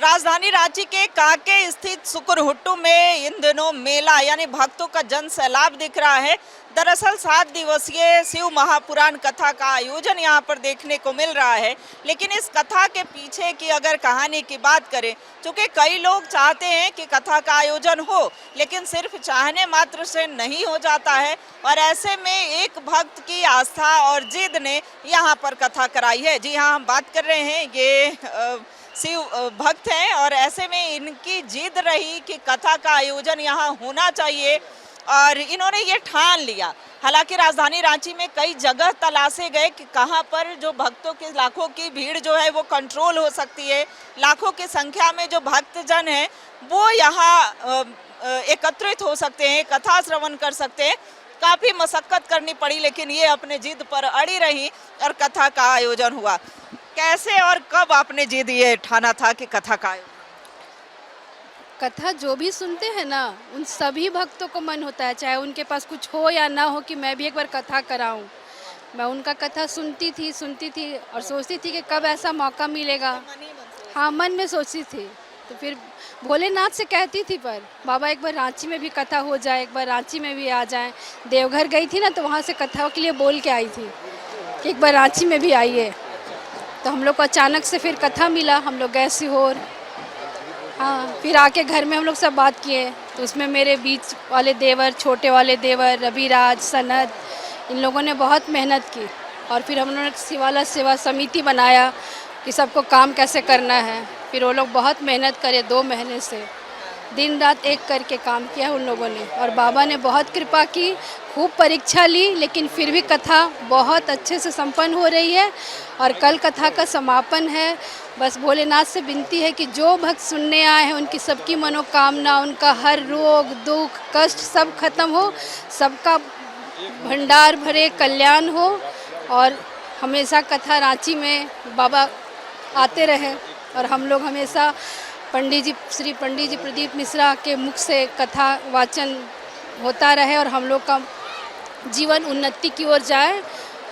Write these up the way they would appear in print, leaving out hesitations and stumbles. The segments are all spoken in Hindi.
राजधानी रांची के कांके स्थित सुकुरहुट्टू में इन दिनों मेला यानी भक्तों का जन सैलाब दिख रहा है। दरअसल 7 दिवसीय शिव महापुराण कथा का आयोजन यहाँ पर देखने को मिल रहा है। लेकिन इस कथा के पीछे की अगर कहानी की बात करें, चूँकि कई लोग चाहते हैं कि कथा का आयोजन हो, लेकिन सिर्फ चाहने मात्र से नहीं हो जाता है। और ऐसे में एक भक्त की आस्था और जिद ने यहाँ पर कथा कराई है। जी हाँ, हम बात कर रहे हैं, ये शिव भक्त हैं और ऐसे में इनकी जिद रही कि कथा का आयोजन यहाँ होना चाहिए और इन्होंने ये ठान लिया। हालांकि राजधानी रांची में कई जगह तलाशे गए कि कहाँ पर जो भक्तों की लाखों की भीड़ जो है वो कंट्रोल हो सकती है, लाखों की संख्या में जो भक्तजन हैं वो यहाँ एकत्रित हो सकते हैं, कथा श्रवण कर सकते हैं। काफ़ी मशक्कत करनी पड़ी, लेकिन ये अपने जिद पर अड़ी रही और कथा का आयोजन हुआ। कैसे और कब आपने जिद ये ठाना था कि कथा का आयोजन? कथा जो भी सुनते हैं ना, उन सभी भक्तों को मन होता है, चाहे उनके पास कुछ हो या ना हो, कि मैं भी एक बार कथा कराऊं। मैं उनका कथा सुनती थी और सोचती थी कि कब ऐसा मौका मिलेगा। हाँ, मन में सोचती थी। तो फिर भोलेनाथ से कहती थी, पर बाबा एक बार रांची में भी कथा हो जाए, एक बार रांची में भी आ जाए। देवघर गई थी ना, तो वहाँ से कथा के लिए बोल के आई थी कि एक बार रांची में भी आइए। तो हम लोग को अचानक से फिर कथा मिला, हम लोग गए सीहोर। हाँ, फिर आके घर में हम लोग सब बात किए, तो उसमें मेरे बीच वाले देवर, छोटे वाले देवर, रविराज, सनत, इन लोगों ने बहुत मेहनत की। और फिर हम लोगों ने शिवाला सेवा समिति बनाया कि सबको काम कैसे करना है। फिर वो लोग बहुत मेहनत करे, 2 महीने से दिन रात एक करके काम किया उन लोगों ने। और बाबा ने बहुत कृपा की, खूब परीक्षा ली, लेकिन फिर भी कथा बहुत अच्छे से संपन्न हो रही है। और कल कथा का समापन है। बस भोलेनाथ से विनती है कि जो भक्त सुनने आए हैं, उनकी सबकी मनोकामना, उनका हर रोग दुख कष्ट सब खत्म हो, सबका भंडार भरे, कल्याण हो। और हमेशा कथा रांची में बाबा आते रहे और हम लोग हमेशा श्री पंडित जी प्रदीप मिश्रा के मुख से कथा वाचन होता रहे और हम लोग का जीवन उन्नति की ओर जाए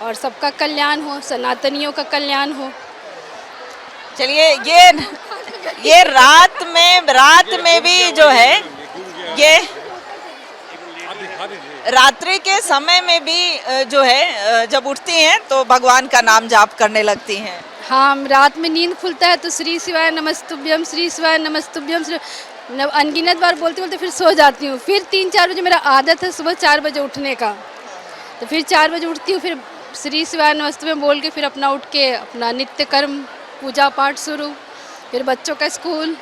और सबका कल्याण हो, सनातनियों का कल्याण हो। चलिए, ये रात में भी जो है, ये रात्रि के समय में भी जो है जब उठती हैं तो भगवान का नाम जाप करने लगती हैं। हाँ, रात में नींद खुलता है तो श्री शिवाय नमस्तुभ्यम, श्री शिवाय नमस्तुभ्यम अनगिनत बार बोलते बोलते फिर सो जाती हूँ। फिर 3-4 बजे मेरा आदत है सुबह 4 बजे उठने का, तो फिर 4 बजे उठती हूँ, फिर श्री शिवाय नमस्तुभ्यम बोल के फिर अपना उठ के अपना नित्य कर्म पूजा पाठ शुरू, फिर बच्चों का स्कूल।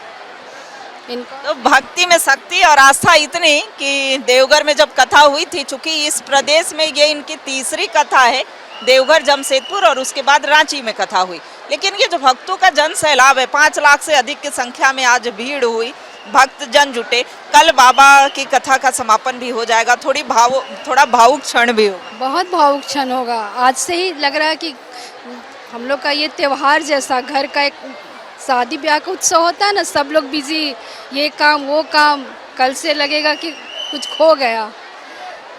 तो भक्ति में शक्ति और आस्था इतनी कि देवघर में जब कथा हुई थी, चूंकि इस प्रदेश में ये इनकी तीसरी कथा है, देवघर, जमशेदपुर और उसके बाद रांची में कथा हुई। लेकिन ये जो भक्तों का जन सैलाब है, 5 लाख से अधिक की संख्या में आज भीड़ हुई, भक्त जन जुटे। कल बाबा की कथा का समापन भी हो जाएगा, थोड़ा भावुक क्षण भी होगा। बहुत भावुक क्षण होगा। आज से ही लग रहा है कि हम लोग का ये त्यौहार जैसा, घर का एक शादी ब्याह का उत्सव होता है ना, सब लोग बिजी, ये काम वो काम। कल से लगेगा कि कुछ खो गया,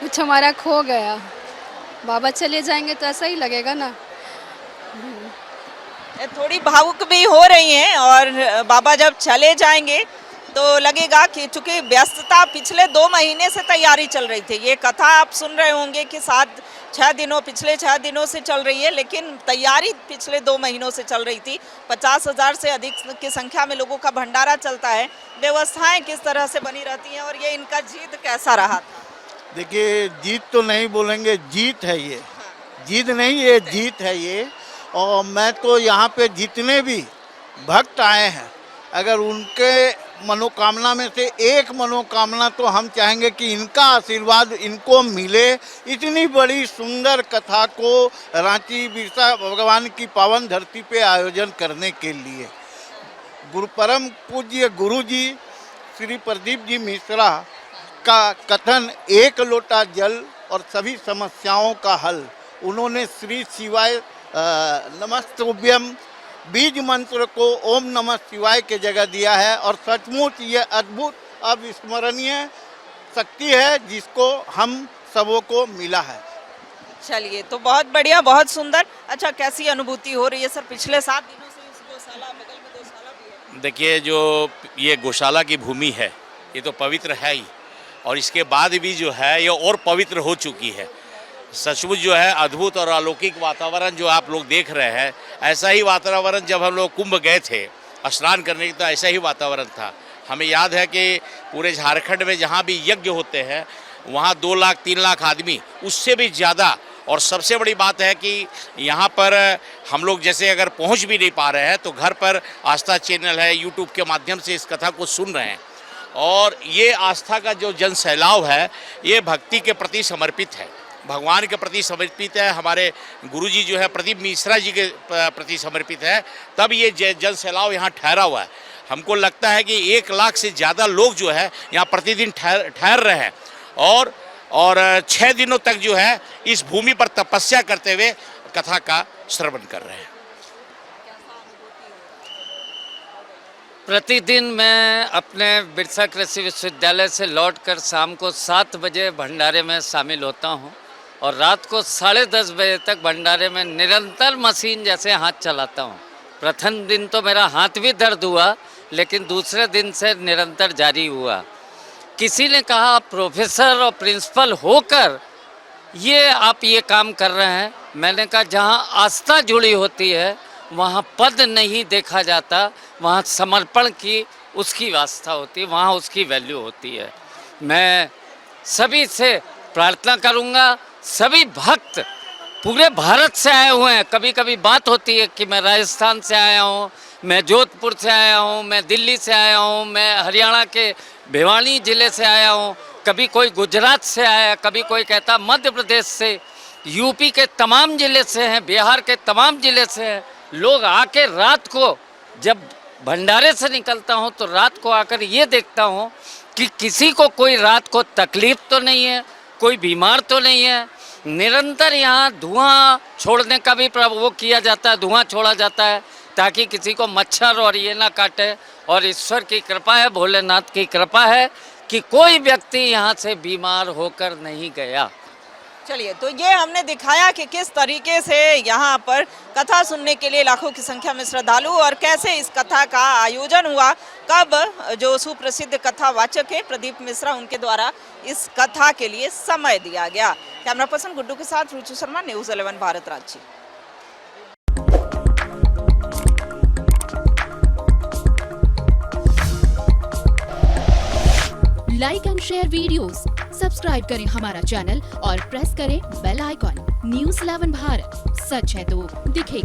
कुछ हमारा खो गया। बाबा चले जाएंगे तो ऐसा ही लगेगा ना। थोड़ी भावुक भी हो रही हैं और बाबा जब चले जाएंगे तो लगेगा कि चूंकि व्यस्तता पिछले 2 महीने से तैयारी चल रही थी। ये कथा आप सुन रहे होंगे कि पिछले 6 दिनों से चल रही है, लेकिन तैयारी पिछले 2 महीनों से चल रही थी। 50,000 से अधिक की संख्या में लोगों का भंडारा चलता है। व्यवस्थाएं किस तरह से बनी रहती हैं और ये इनका जिद कैसा रहा था? देखिए, जीत तो नहीं बोलेंगे, जीत है ये। जीत नहीं, ये जीत है ये। और मैं तो यहाँ पे जितने भी भक्त आए हैं, अगर उनके मनोकामना में से एक मनोकामना तो हम चाहेंगे कि इनका आशीर्वाद इनको मिले। इतनी बड़ी सुंदर कथा को रांची बिरसा भगवान की पावन धरती पे आयोजन करने के लिए परम पूज्य गुरु जी श्री प्रदीप जी मिश्रा का कथन, एक लोटा जल और सभी समस्याओं का हल, उन्होंने श्री शिवाय नमस्तुभ्यम बीज मंत्र को ओम नमः शिवाय के जगह दिया है। और सचमुच ये अद्भुत अविस्मरणीय शक्ति है जिसको हम सबों को मिला है। चलिए, तो बहुत बढ़िया, बहुत सुंदर। अच्छा, कैसी अनुभूति हो रही है सर? पिछले 7 दिनों से इस गौशाला, बगल में गौशाला भी है। देखिए, जो ये गौशाला की भूमि है ये तो पवित्र है ही, और इसके बाद भी जो है ये और पवित्र हो चुकी है। सचमुच जो है अद्भुत और अलौकिक वातावरण जो आप लोग देख रहे हैं, ऐसा ही वातावरण जब हम लोग कुंभ गए थे स्नान करने की तो ऐसा ही वातावरण था। हमें याद है कि पूरे झारखंड में जहाँ भी यज्ञ होते हैं वहाँ 2 लाख 3 लाख आदमी, उससे भी ज़्यादा। और सबसे बड़ी बात है कि यहाँ पर हम लोग जैसे अगर पहुँच भी नहीं पा रहे हैं तो घर पर आस्था चैनल है, यूट्यूब के माध्यम से इस कथा को सुन रहे हैं। और ये आस्था का जो जन सैलाव है ये भक्ति के प्रति समर्पित है, भगवान के प्रति समर्पित है, हमारे गुरुजी जो है प्रदीप मिश्रा जी के प्रति समर्पित है, तब ये जन सैलाव यहाँ ठहरा हुआ है। हमको लगता है कि 1 लाख से ज़्यादा लोग जो है यहाँ प्रतिदिन ठहर रहे हैं और 6 दिनों तक जो है इस भूमि पर तपस्या करते हुए कथा का श्रवण कर रहे हैं। प्रतिदिन मैं अपने बिरसा कृषि विश्वविद्यालय से लौटकर शाम को 7 बजे भंडारे में शामिल होता हूं और रात को 10:30 बजे तक भंडारे में निरंतर मशीन जैसे हाथ चलाता हूं। प्रथम दिन तो मेरा हाथ भी दर्द हुआ, लेकिन दूसरे दिन से निरंतर जारी हुआ। किसी ने कहा आप प्रोफेसर और प्रिंसिपल होकर आप ये काम कर रहे हैं। मैंने कहा जहाँ आस्था जुड़ी होती है वहाँ पद नहीं देखा जाता, वहाँ समर्पण की उसकी वास्ता होती है, वहाँ उसकी वैल्यू होती है। मैं सभी से प्रार्थना करूँगा, सभी भक्त पूरे भारत से आए हुए हैं। कभी कभी बात होती है कि मैं राजस्थान से आया हूँ, मैं जोधपुर से आया हूँ, मैं दिल्ली से आया हूँ, मैं हरियाणा के भिवानी ज़िले से आया हूँ, कभी कोई गुजरात से आया, कभी कोई कहता मध्य प्रदेश से, यूपी के तमाम ज़िले से हैं, बिहार के तमाम ज़िले से हैं। लोग आके रात को जब भंडारे से निकलता हूँ तो रात को आकर ये देखता हूँ कि किसी को कोई रात को तकलीफ़ तो नहीं है, कोई बीमार तो नहीं है। निरंतर यहाँ धुआं छोड़ने का भी वो किया जाता है, धुआं छोड़ा जाता है ताकि किसी को मच्छर और ये ना काटे। और ईश्वर की कृपा है, भोलेनाथ की कृपा है कि कोई व्यक्ति यहाँ से बीमार होकर नहीं गया। चलिए, तो ये हमने दिखाया कि किस तरीके से यहाँ पर कथा सुनने के लिए लाखों की संख्या में श्रद्धालु और कैसे इस कथा का आयोजन हुआ, कब जो सुप्रसिद्ध कथावाचक है प्रदीप मिश्रा उनके द्वारा इस कथा के लिए समय दिया गया। कैमरा पर्सन गुड्डू के साथ Ruchi Sharma, news 11 Bharat Ranchi. Like and share videos, subscribe करें हमारा चैनल और प्रेस करें बेल आइकॉन। न्यूज़ 11 भारत, सच है तो दिखेगा।